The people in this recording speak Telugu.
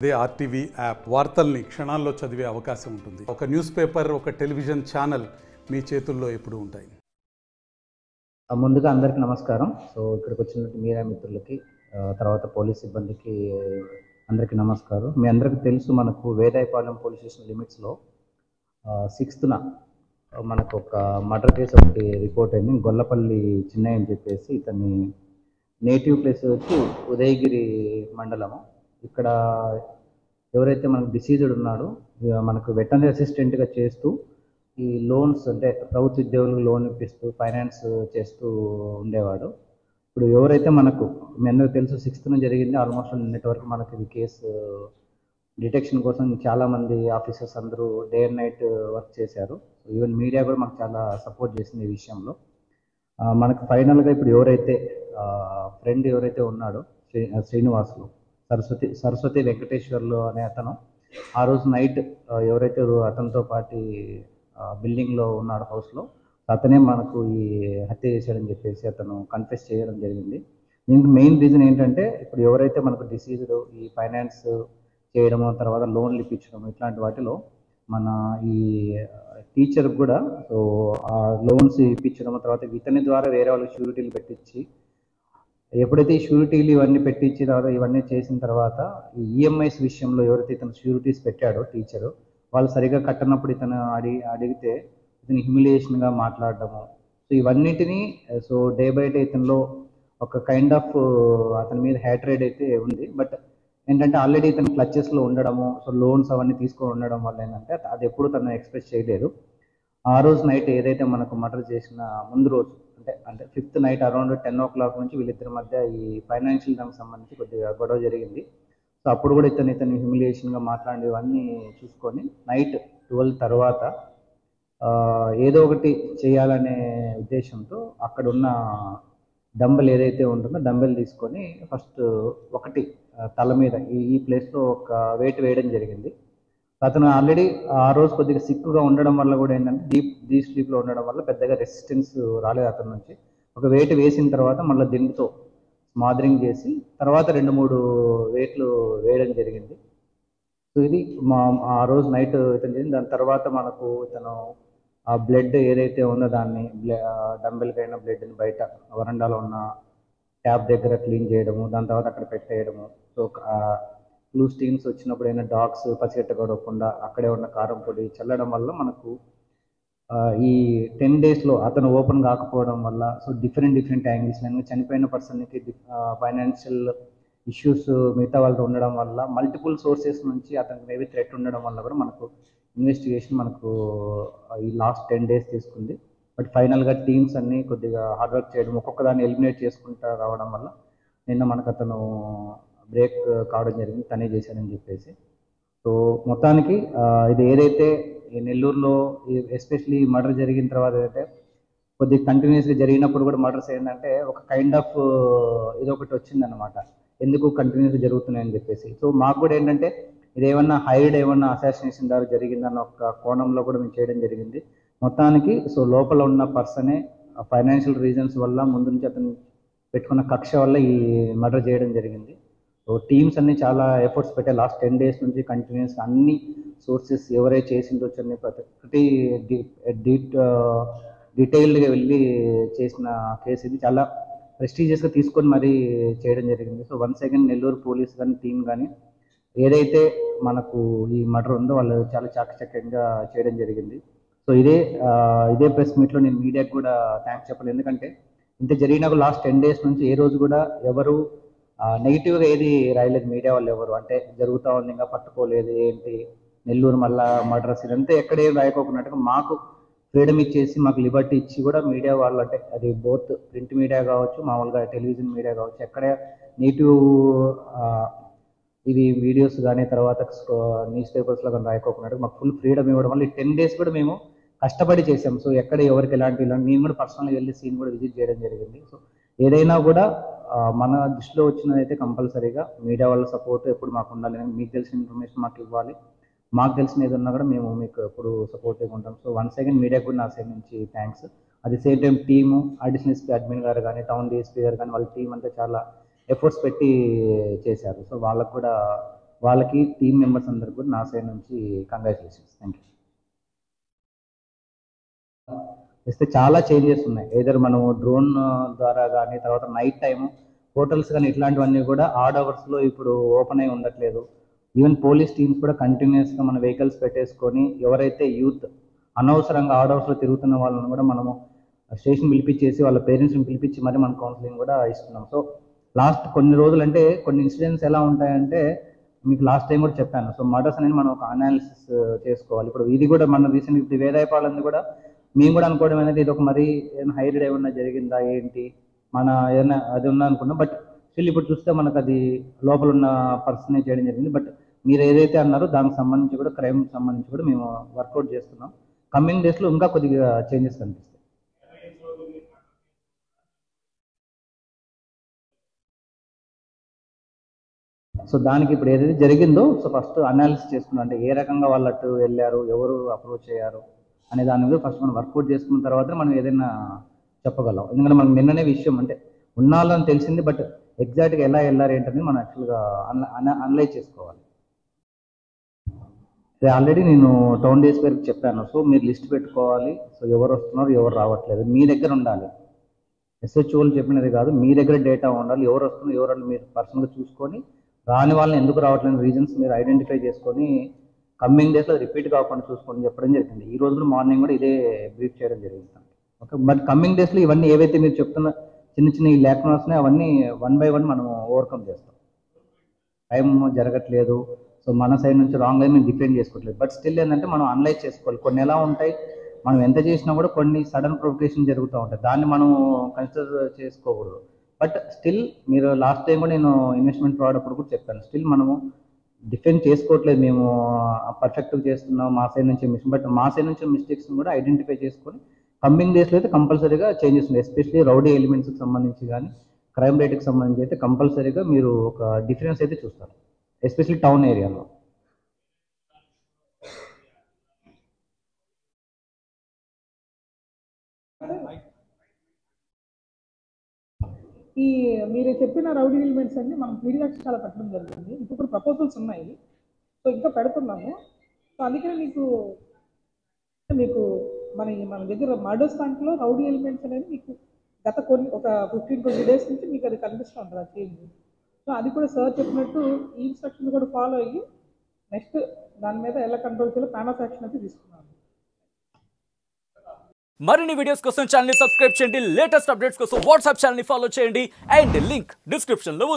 అదే ఆర్టీవీ యాప్ వార్తల్ని క్షణాల్లో చదివే అవకాశం ఉంటుంది. ఒక న్యూస్ పేపర్, ఒక టెలివిజన్ ఛానల్ మీ చేతుల్లో ఎప్పుడూ ఉంటాయి. ముందుగా అందరికీ నమస్కారం. సో ఇక్కడికి వచ్చినట్టు మీడియా మిత్రులకి తర్వాత పోలీస్ సిబ్బందికి అందరికీ నమస్కారం. మీ అందరికీ తెలుసు, మనకు వేదాయపాలెం పోలీస్ స్టేషన్ లిమిట్స్లో 6th మనకు ఒక మర్డర్ కేసు ఒకటి రిపోర్ట్ అయింది. గొల్లపల్లి చిన్నయ్య అని చెప్పేసి, ఇతని నేటివ్ ప్లేస్ వచ్చి ఉదయగిరి మండలము. ఇక్కడ ఎవరైతే మనకు డిసీజ్డ్ ఉన్నాడో మనకు వెటర్నరీ అసిస్టెంట్గా చేస్తూ ఈ లోన్స్, అంటే ప్రభుత్వ ఉద్యోగులకు లోన్ ఇప్పిస్తూ ఫైనాన్స్ చేస్తూ ఉండేవాడు. ఇప్పుడు ఎవరైతే మనకు మీ అందరికీ తెలుసు 6th జరిగింది. ఆల్మోస్ట్ నిన్నటి వరకు మనకి ఈ కేసు డిటెక్షన్ కోసం చాలామంది ఆఫీసర్స్ అందరూ డే అండ్ నైట్ వర్క్ చేశారు. ఈవెన్ మీడియా కూడా మనకు చాలా సపోర్ట్ చేసింది ఈ విషయంలో. మనకు ఫైనల్గా ఇప్పుడు ఎవరైతే ఫ్రెండ్ ఎవరైతే ఉన్నాడో శ్రీనివాసులు, సరస్వతి వెంకటేశ్వర్లు అనే అతను ఆ రోజు నైట్ ఎవరైతే అతనితో పాటు బిల్డింగ్లో ఉన్నాడు హౌస్లో, అతనే మనకు ఈ హత్య చేశాడని చెప్పేసి అతను కన్ఫెస్ చేయడం జరిగింది. దీనికి మెయిన్ రీజన్ ఏంటంటే, ఇప్పుడు ఎవరైతే మనకు డిసీజ్డ్ ఈ ఫైనాన్స్ చేయడము, తర్వాత లోన్లు ఇప్పించడం, ఇట్లాంటి వాటిలో మన ఈ టీచర్కి కూడా సో ఆ లోన్స్ ఇప్పించడం, తర్వాత ఇతని ద్వారా వేరే వాళ్ళకి షూరిటీలు పెట్టించి, ఎప్పుడైతే ఈ షూరిటీలు ఇవన్నీ పెట్టించిన తర్వాత ఇవన్నీ చేసిన తర్వాత ఈ ఈఎంఐస్ విషయంలో ఎవరైతే ఇతను షూరిటీస్ పెట్టాడో టీచరు, వాళ్ళు సరిగా కట్టనప్పుడు ఇతను అడిగితే ఇతను హ్యూమిలియేషన్గా మాట్లాడడము, సో ఇవన్నిటినీ సో డే బై డే ఇతనిలో ఒక కైండ్ ఆఫ్ అతని మీద హ్యాట్రేడ్ అయితే ఉంది. బట్ ఏంటంటే ఆల్రెడీ ఇతను క్లచెస్లో ఉండడము, సో లోన్స్ అవన్నీ తీసుకొని ఉండడం వల్ల ఏంటంటే అది ఎప్పుడు తను ఎక్స్ప్రెస్ చేయలేదు. ఆ రోజు నైట్ ఏదైతే మనకు మర్డర్ చేసిన ముందు రోజు, అంటే 5th నైట్ అరౌండ్ 10 o'clock నుంచి వీళ్ళిద్దరి మధ్య ఈ ఫైనాన్షియల్ దానికి సంబంధించి కొద్దిగా గొడవ జరిగింది. సో అప్పుడు కూడా ఇతను హ్యూమిలియేషన్గా మాట్లాడేవన్నీ చూసుకొని నైట్ 12 తర్వాత ఏదో ఒకటి చేయాలనే ఉద్దేశంతో అక్కడ ఉన్న డంబెల్ ఏదైతే ఉంటుందో డంబెల్ తీసుకొని ఫస్ట్ ఒకటి తల మీద ఈ ప్లేస్లో ఒక వెయిట్ వేయడం జరిగింది. అతను ఆల్రెడీ ఆ రోజు కొద్దిగా సిక్గా ఉండడం వల్ల కూడా ఏంటంటే డీప్ స్లీప్లో ఉండడం వల్ల పెద్దగా రెసిస్టెన్స్ రాలేదు అతని నుంచి. ఒక వెయిట్ వేసిన తర్వాత మళ్ళీ దిండుతో స్మాదరింగ్ చేసి తర్వాత 2-3 వెయిట్లు వేయడం జరిగింది. సో ఇది ఆ రోజు నైట్ ఇతను చేసింది. దాని తర్వాత మనకు ఇతను ఆ బ్లడ్ ఏదైతే ఉందో దాన్ని డంబెల్కి అయిన బ్లడ్ని బయట వరండాలో ఉన్న ట్యాప్ దగ్గర క్లీన్ చేయడము, దాని తర్వాత అక్కడ పెట్టేయడము. సో ఫ్లూ స్టీమ్స్ వచ్చినప్పుడు అయినా డాగ్స్ పసిగట్టకుండా అక్కడే ఉన్న కారం పొడి చల్లడం వల్ల మనకు ఈ 10 daysలో అతను ఓపెన్ కాకపోవడం వల్ల సో డిఫరెంట్ యాంగిల్స్ చనిపోయిన పర్సన్కి ఫైనాన్షియల్ ఇష్యూస్ మిగతా వాళ్ళతో ఉండడం వల్ల మల్టిపుల్ సోర్సెస్ నుంచి అతనికి మేబీ థ్రెట్ ఉండడం వల్ల కూడా మనకు ఇన్వెస్టిగేషన్ మనకు ఈ లాస్ట్ 10 days తీసుకుంది. బట్ ఫైనల్గా టీమ్స్ అన్నీ కొద్దిగా హార్డ్ వర్క్ చేయడం, ఒక్కొక్క దాన్ని ఎలిమినేట్ చేసుకుంటూ రావడం వల్ల నిన్న మనకు అతను బ్రేక్ కావడం జరిగింది, తనే చేశానని చెప్పేసి. సో మొత్తానికి ఇది ఏదైతే ఈ నెల్లూరులో ఎస్పెషలీ మర్డర్ జరిగిన తర్వాత అయితే కొద్దిగా కంటిన్యూస్గా జరిగినప్పుడు కూడా మర్డర్స్ ఏంటంటే ఒక కైండ్ ఆఫ్ ఇదొకటి వచ్చిందనమాట, ఎందుకు కంటిన్యూస్గా జరుగుతున్నాయని చెప్పేసి. సో మాకు కూడా ఏంటంటే ఇది ఏమన్నా ఏమన్నా అసాసినేషన్ ద్వారా జరిగిందన్న ఒక కోణంలో కూడా మేము చేయడం జరిగింది. మొత్తానికి సో లోపల ఉన్న పర్సనే ఫైనాన్షియల్ రీజన్స్ వల్ల ముందు నుంచి అతను పెట్టుకున్న కక్ష వల్ల ఈ మర్డర్ చేయడం జరిగింది. సో టీమ్స్ అన్ని చాలా ఎఫర్ట్స్ పెట్టాయి లాస్ట్ 10 days నుంచి కంటిన్యూస్గా అన్ని సోర్సెస్ ఎవరైతే చేసిందో ప్రతి ఒక్కటి డీటెయిల్డ్గా వెళ్ళి చేసిన కేసు ఇది. చాలా ప్రెస్టీజియస్గా తీసుకొని మరీ చేయడం జరిగింది. So once again Nellore police కానీ టీం కానీ ఏదైతే మనకు ఈ మర్డర్ ఉందో వాళ్ళు చాలా చాకచక్యంగా చేయడం జరిగింది. సో ఇదే ప్రెస్ మీట్లో నేను మీడియాకి కూడా థ్యాంక్స్ చెప్పాలి. ఎందుకంటే ఇంత జరిగినాక లాస్ట్ 10 days నుంచి ఏ రోజు కూడా ఎవరు నెగిటివ్గా ఏది రాయలేదు మీడియా వాళ్ళు ఎవరు, అంటే జరుగుతూ ఉంది ఇంకా పట్టుకోలేదు ఏంటి నెల్లూరు మళ్ళా మర్డర్స్ ఇదంతా ఎక్కడేం రాయకోకున్నట్టుగా మాకు ఫ్రీడమ్ ఇచ్చేసి మాకు లిబర్టీ ఇచ్చి కూడా మీడియా వాళ్ళు, అంటే అది బోత్ ప్రింట్ మీడియా కావచ్చు మామూలుగా టెలివిజన్ మీడియా కావచ్చు, ఎక్కడ నెగిటివ్ ఇవి వీడియోస్ కానీ తర్వాత న్యూస్ పేపర్స్లో కానీ రాయకోకున్నట్టు మాకు ఫుల్ ఫ్రీడమ్ ఇవ్వడం వల్ల ఈ 10 days కూడా మేము కష్టపడి చేసాం. సో ఎక్కడ ఎవరికి ఎలాంటి నేను కూడా పర్సనల్గా వెళ్ళి సీన్ కూడా విజిట్ చేయడం జరిగింది. సో ఏదైనా కూడా మన దృష్టిలో వచ్చినదైతే కంపల్సరీగా మీడియా వాళ్ళ సపోర్ట్ ఎప్పుడు మాకు ఉండాలి. మీకు తెలిసిన ఇన్ఫర్మేషన్ మాకు ఇవ్వాలి, మాకు తెలిసిన ఏదన్నా కూడా మేము మీకు ఎప్పుడు సపోర్ట్గా ఉంటాం. సో వన్స్ అగైన్ మీడియా కూడా నా సైడ్ నుంచి thanks. At the same time team additional SP admin గారు కానీ టౌన్ డిఎస్పీ గారు కానీ వాళ్ళ టీం అంతా చాలా ఎఫర్ట్స్ పెట్టి చేశారు. సో వాళ్ళకు కూడా వాళ్ళకి టీమ్ మెంబర్స్ అందరికీ కూడా నా సైడ్ నుంచి కంగ్రాచులేషన్స్. Thank you. ఇస్తే చాలా చేంజెస్ ఉన్నాయి. ఏదర్ మనము డ్రోన్ ద్వారా కానీ, తర్వాత నైట్ టైము హోటల్స్ కానీ ఇట్లాంటివన్నీ కూడా ఆడ్ అవర్స్లో ఇప్పుడు ఓపెన్ అయి ఉండట్లేదు. ఈవెన్ పోలీస్ టీమ్స్ కూడా కంటిన్యూస్గా మన వెహికల్స్ పెట్టేసుకొని ఎవరైతే యూత్ అనవసరంగా ఆడ్ అవర్స్లో తిరుగుతున్న వాళ్ళని కూడా మనము స్టేషన్ పిలిపించేసి వాళ్ళ పేరెంట్స్ని పిలిపించి మరి మనం కౌన్సిలింగ్ కూడా ఇస్తున్నాం. సో లాస్ట్ కొన్ని రోజులు అంటే కొన్ని ఇన్సిడెంట్స్ ఎలా ఉంటాయంటే మీకు లాస్ట్ టైం కూడా చెప్పాను. సో మర్డర్స్ అనేది మనం ఒక అనాలిసిస్ చేసుకోవాలి. ఇప్పుడు ఇది కూడా మన రీసెంట్ ఇప్పుడు వేదాయపాలెంది కూడా మేము కూడా అనుకోవడం అనేది ఇది ఒక మరీ ఏదైనా హైరైడ్ ఏమన్నా జరిగిందా ఏంటి మన ఏదైనా అది ఉందా అనుకున్నాం. బట్ స్టిల్ ఇప్పుడు చూస్తే మనకు అది లోపల ఉన్న పర్సనే చేయడం జరిగింది. బట్ మీరు ఏదైతే అన్నారో దానికి సంబంధించి కూడా క్రైమ్ సంబంధించి కూడా మేము వర్కౌట్ చేస్తున్నాం. కమింగ్ డేస్లో ఇంకా కొద్దిగా చేంజెస్ కనిపిస్తాయి. సో దానికి ఇప్పుడు ఏదైతే జరిగిందో సో ఫస్ట్ అనాలిసిస్ చేసుకున్నాం. అంటే ఏ రకంగా వాళ్ళు అటు వెళ్ళారు, ఎవరు అప్రోచ్ అయ్యారు అనే దాని మీద ఫస్ట్ మనం వర్కౌట్ చేసుకున్న తర్వాత మనం ఏదైనా చెప్పగలం. ఎందుకంటే మనకు నిన్ననే విషయం అంటే ఉన్నాళ్ళని తెలిసింది, బట్ ఎగ్జాక్ట్గా ఎలా వెళ్ళారు ఏంటనేది మనం యాక్చువల్గా అనలైజ్ చేసుకోవాలి. ఇది ఆల్రెడీ నేను టౌన్ డేస్ వరకు చెప్పాను. సో మీరు లిస్ట్ పెట్టుకోవాలి. సో ఎవరు వస్తున్నారు, ఎవరు రావట్లేదు మీ దగ్గర ఉండాలి. ఎస్హెచ్ఓలు చెప్పినది కాదు, మీ దగ్గర డేటా ఉండాలి. ఎవరు వస్తున్నారు, ఎవరు మీరు పర్సనల్గా చూసుకొని రాని వాళ్ళని ఎందుకు రావట్లేదు రీజన్స్ మీరు ఐడెంటిఫై చేసుకొని కమింగ్ డేస్లో రిపీట్ కాకుండా చూసుకొని చెప్పడం జరిగింది. ఈ రోజు కూడా మార్నింగ్ కూడా ఇదే బ్రీఫ్ చేయడం జరిగింది. ఓకే, బట్ కమింగ్ డేస్లో ఇవన్నీ ఏవైతే మీరు చెప్తున్న చిన్న చిన్న ఈ ల్యాక్నర్స్ని అవన్నీ 1 by 1 మనం ఓవర్కమ్ చేస్తాం. టైం జరగట్లేదు, సో మన సైడ్ నుంచి రాంగ్ అయి మేము డిఫెండ్ చేసుకోవట్లేదు. బట్ స్టిల్ ఏంటంటే మనం అనలైజ్ చేసుకోవాలి. కొన్ని ఎలా ఉంటాయి, మనం ఎంత చేసినా కూడా కొన్ని సడన్ ప్రొవొకేషన్ జరుగుతూ ఉంటాయి. దాన్ని మనం కన్సిడర్ చేసుకోకూడదు. బట్ స్టిల్ మీరు లాస్ట్ టైం కూడా నేను ఇన్వెస్ట్మెంట్ వాడప్పుడు కూడా చెప్పాను, స్టిల్ మనము డిఫెండ్ చేసుకోవట్లేదు, మేము పర్ఫెక్ట్గా చేస్తున్నాం మా సైడ్ నుంచి మిస్టేక్. బట్ మా సైడ్ నుంచి మిస్టేక్స్ని కూడా ఐడెంటిఫై చేసుకొని కమింగ్ డేస్లో అయితే కంపల్సరీగా చేంజెస్ ఉన్నాయి. ఎస్పెషల్లీ రౌడీ ఎలిమెంట్స్కి సంబంధించి కానీ క్రైమ్ రేట్కి సంబంధించి అయితే కంపల్సరీగా మీరు ఒక డిఫరెన్స్ అయితే చూస్తారు, ఎస్పెషల్లీ టౌన్ ఏరియాలో. ఈ మీరు చెప్పిన రౌడీ ఎలిమెంట్స్ అన్ని మనం పీడియాక్స్ చాలా పెట్టడం జరుగుతుంది. ఇప్పుడు ప్రపోజల్స్ ఉన్నాయి, సో ఇంకా పెడుతున్నాము. సో అందుకనే మీకు మన దగ్గర మర్డర్స్ దాంట్లో రౌడీ ఎలిమెంట్స్ అనేది మీకు గత ఒక 15-20 days నుంచి మీకు అది కనిపిస్తూ ఉంటుంది ఆ చేంజ్. సో అది కూడా సార్ చెప్పినట్టు ఈ ఇన్స్ట్రక్షన్స్ కూడా ఫాలో అయ్యి నెక్స్ట్ దాని మీద ఎలా కంట్రోల్ చేయాలో ప్లాన్ ఆఫ్ యాక్షన్ అయితే తీసుకున్నాను. మరిన్ని వీడియోస్ కోసం ఛానల్ ని సబ్స్క్రైబ్ చేయండి. లేటెస్ట్ అప్డేట్స్ కోసం వాట్సాప్ ఛానల్ ని ఫాలో చేయండి. అండ్ లింక్ డిస్క్రిప్షన్ లో ఉంది.